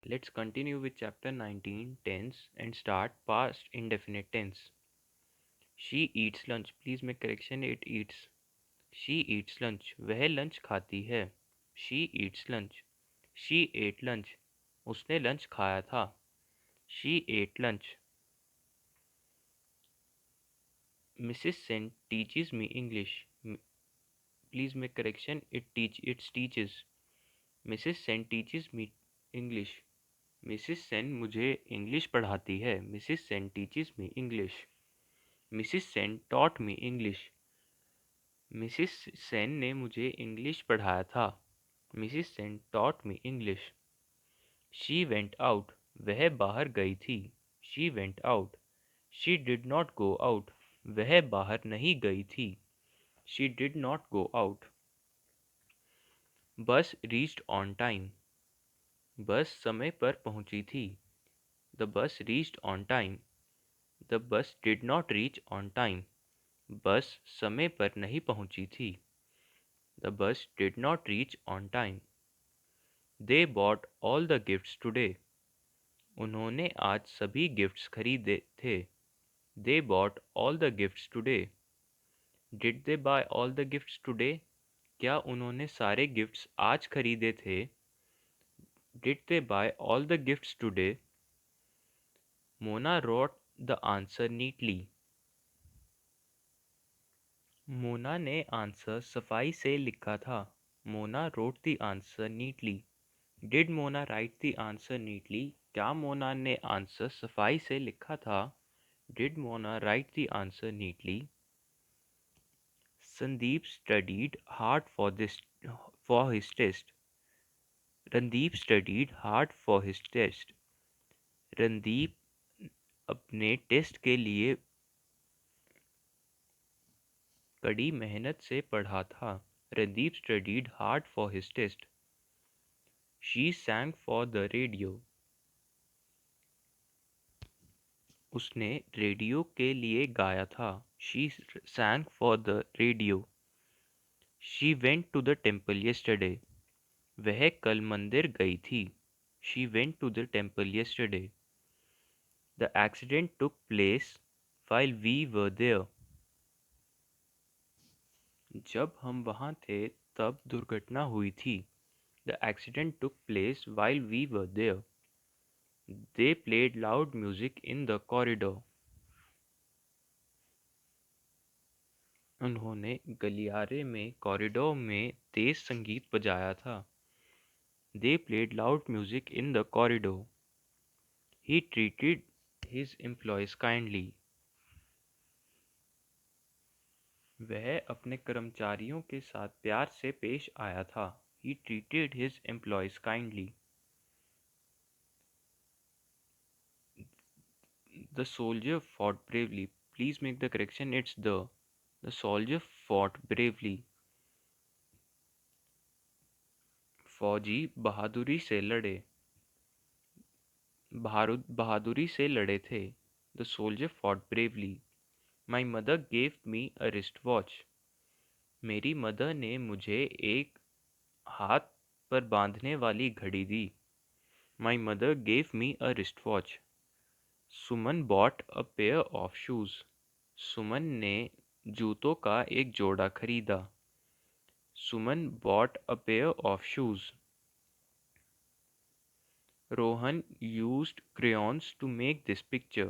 Let's continue with chapter 19, tense, and start past indefinite tense. She eats lunch. Please make correction. It eats. She eats lunch. वह lunch खाती है. She eats lunch. She ate lunch. उसने lunch खाया था. She ate lunch. Mrs. Sen teaches me English. Please make correction. It teaches. Mrs. Sen teaches me English. Mrs Sen मुझे English पढ़ाती है. Mrs Sen teaches me English. Mrs Sen taught me English. Mrs Sen ने मुझे English पढ़ाया था. Mrs Sen taught me English. She went out. वह बाहर गई थी. She went out. She did not go out. वह बाहर नहीं गई थी. She did not go out. Bus reached on time. Bus समय पर पहुंची थी. The bus reached on time. The bus did not reach on time. Bus समय पर नहीं पहुंची थी. The bus did not reach on time. They bought all the gifts today. उन्होंने आज सभी गिफ्ट्स खरीदे थे. They bought all the gifts today. Did they buy all the gifts today. क्या उन्होंने सारे गिफ्ट्स आज खरीदे थे. Did they buy all the gifts today. Mona wrote the answer neatly. Mona ने आंसर सफाई से लिखा था. Mona wrote the answer neatly. Did Mona write the answer neatly. क्या मोना ने आंसर सफाई से लिखा था. Did Mona write the answer neatly. Sandeep studied hard for his test. Randeep studied hard for his test. Randeep अपने टेस्ट के लिए कड़ी मेहनत से पढ़ा था. Randeep studied hard for his test. She sang for the radio. उसने रेडियो के लिए गाया था. She sang for the radio. She went to the temple yesterday. वह कल मंदिर गई थी. She went to the temple yesterday. The accident took place while we were there. जब हम वहाँ थे तब दुर्घटना हुई थी. The accident took place while we were there. They played loud music in the corridor. उन्होंने गलियारे में कॉरिडोर में तेज संगीत बजाया था. They played loud music in the corridor. He treated his employees kindly. वह अपने कर्मचारियों के साथ प्यार से पेश आया था. He treated his employees kindly. The soldier fought bravely. Please make the correction. It's the. The soldier fought bravely. फौजी बहादुरी से लड़े. बहादुरी से लड़े थे. The soldier fought bravely. My mother gave me a wristwatch. मेरी मदर ने मुझे एक हाथ पर बांधने वाली घड़ी दी. My mother gave me a wristwatch. Suman bought a pair of shoes. सुमन ने जूतों का एक जोड़ा खरीदा. सुमन bought a pair of shoes. Rohan used crayons to make this picture.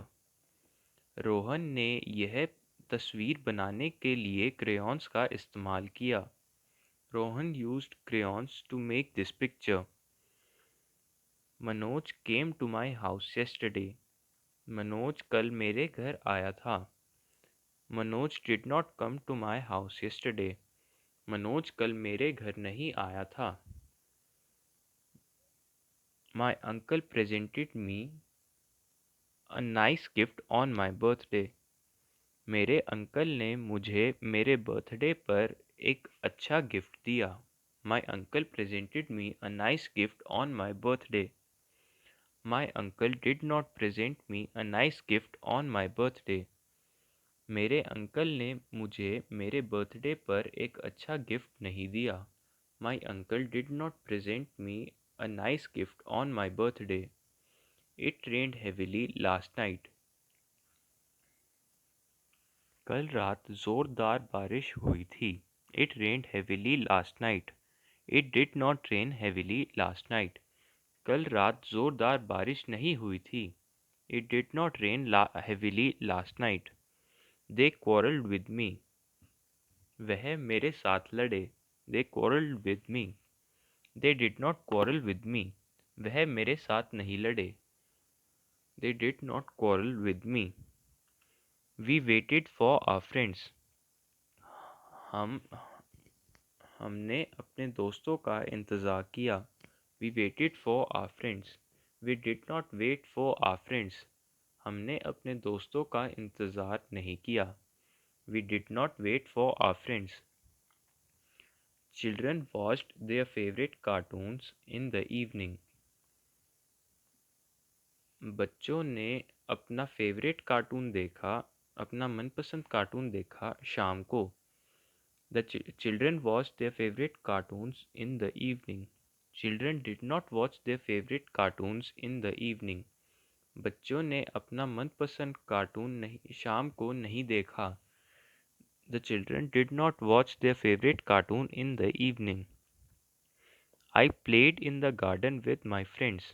Rohan ने यह तस्वीर बनाने के लिए क्रेयॉन्स का इस्तेमाल किया. Rohan used crayons to make this picture. Manoj came to my house yesterday. Manoj कल मेरे घर आया था. Manoj did not come to my house yesterday. Manoj कल मेरे घर नहीं आया था. My uncle presented me a nice gift on my birthday. मेरे अंकल ने मुझे मेरे बर्थडे पर एक अच्छा गिफ्ट दिया. My uncle presented me a nice gift on my birthday. My uncle did not present me a nice gift on my birthday. मेरे uncle ने मुझे मेरे बर्थडे पर एक अच्छा गिफ्ट नहीं दिया. My uncle did not present me a nice gift on my birthday. It rained heavily last night. कल रात जोरदार बारिश हुई थी. It rained heavily last night. It did not rain heavily last night. कल रात जोरदार बारिश नहीं हुई थी. It did not rain heavily last night. They quarreled with me. वह मेरे साथ लड़े. They quarreled with me. They did not quarrel with me. वह मेरे साथ नहीं लड़े. They did not quarrel with me. We waited for our friends. हम हमने अपने दोस्तों का इंतज़ार किया. We waited for our friends. We did not wait for our friends. हमने अपने दोस्तों का इंतज़ार नहीं किया. We did not wait for our friends. Children watched their favorite cartoons in the evening. बच्चों ने अपना फेवरेट कार्टून देखा, अपना मनपसंद कार्टून देखा शाम को. The children watched their favorite cartoons in the evening. Children did not watch their favorite cartoons in the evening. बच्चों ने अपना मनपसंद कार्टून नहीं शाम को नहीं देखा. The children did not watch their favorite cartoon in the evening. I played in the garden with my friends.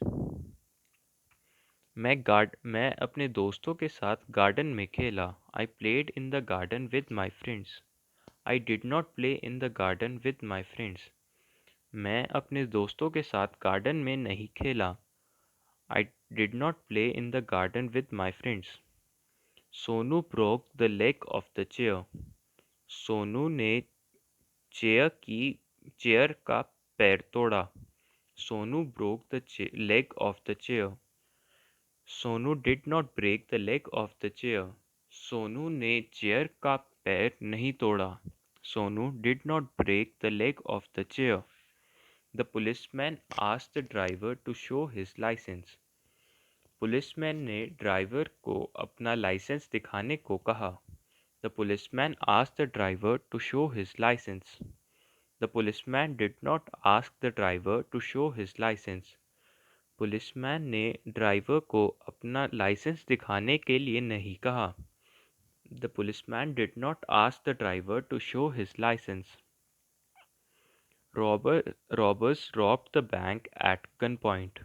मैं अपने दोस्तों के साथ गार्डन में खेला. I played in the garden with my friends. I did not play in the garden with my friends. मैं अपने दोस्तों के साथ गार्डन में नहीं खेला. I did not play in the garden with my friends. Sonu broke the leg of the chair. Sonu ने chair का पैर तोड़ा. Sonu broke the leg of the chair. Sonu did not break the leg of the chair. Sonu ने chair का पैर नहीं तोड़ा. Sonu did not break the leg of the chair. The policeman asked the driver to show his license. Policeman ने driver को अपना licence दिखाने को कहा. The policeman asked the driver to show his license. The policeman did not ask the driver to show his license. Policeman ने driver को अपना licence दिखाने के लिए नहीं कहा. The policeman did not ask the driver to show his license. Robbers robbed the bank at gunpoint.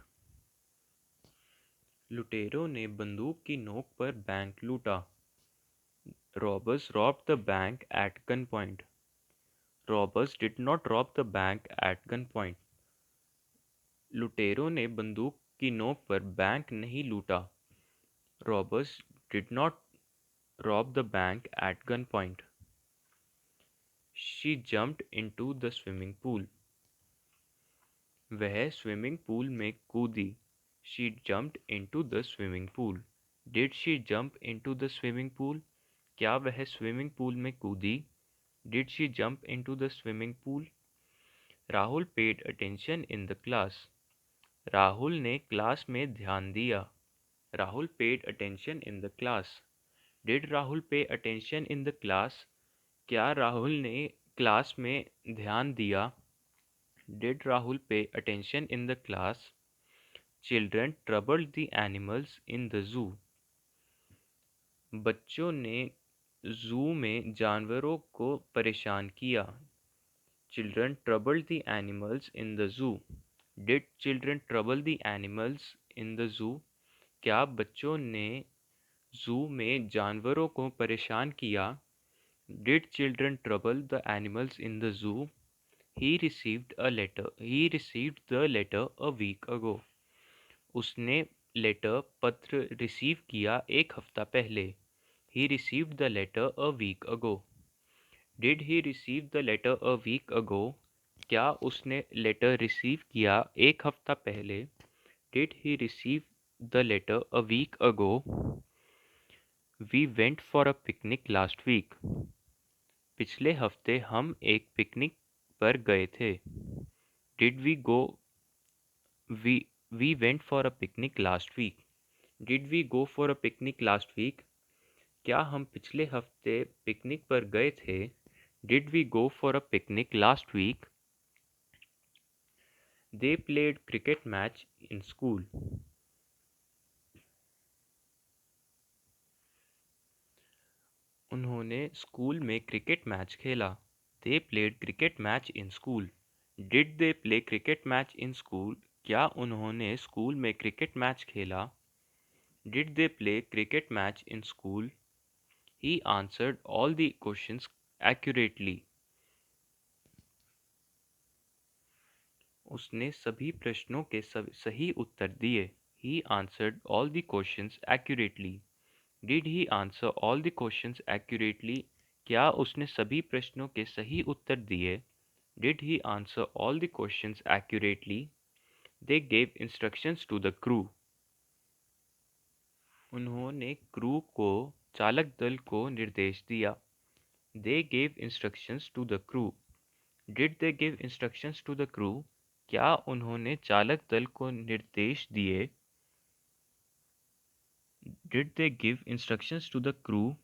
लुटेरों ने बंदूक की नोक पर बैंक लूटा. Robbers robbed the bank at gunpoint. Robbers did not rob the bank at gunpoint. लुटेरों ने बंदूक की नोक पर बैंक नहीं लूटा. Robbers did not rob the bank at gunpoint. She jumped into the swimming pool. वह स्विमिंग पूल में कूदी. She jumped into the swimming pool. Did she jump into the swimming pool? क्या वह स्विमिंग पूल में कूदी? Did she jump into the swimming pool? Rahul paid attention in the class. Rahul ने class में ध्यान दिया. Rahul paid attention in the class. Did Rahul pay attention in the class? क्या राहुल ने क्लास में ध्यान दिया? Did Rahul pay attention in the class? Children troubled the animals in the zoo. बच्चों ने जू में जानवरों को परेशान किया. Children troubled the animals in the zoo. Did children trouble the animals in the zoo? क्या बच्चों ने जू में जानवरों को परेशान किया? Did children trouble the animals in the zoo? He received the letter a week ago. उसने पत्र रिसीव किया एक हफ्ता पहले. He received the letter a week ago. Did he receive the letter a week ago? क्या उसने letter receive किया एक हफ्ता पहले? Did he receive the letter a week ago? We went for a picnic last week. पिछले हफ्ते हम एक पिकनिक पर गए थे. Did we go we went for a picnic last week. Did we go for a picnic last week? क्या हम पिछले हफ्ते पिकनिक पर गए थे? Did we go for a picnic last week? They played cricket match in school. उन्होंने school में cricket match खेला. They played cricket match in school. Did they play cricket match in school? क्या उन्होंने school में cricket match खेला? Did they play cricket match in school? He answered all the questions accurately. उसने सभी प्रश्नों के सही उत्तर दिए. He answered all the questions accurately. Did he answer all the questions accurately? क्या उसने सभी प्रश्नों के सही उत्तर दिए? Did he answer all the questions accurately? They gave instructions to the crew. उन्होंने क्रू को चालक दल को निर्देश दिया. They gave instructions to the crew. Did they give instructions to the crew? क्या उन्होंने चालक दल को निर्देश दिए? Did they give instructions to the crew?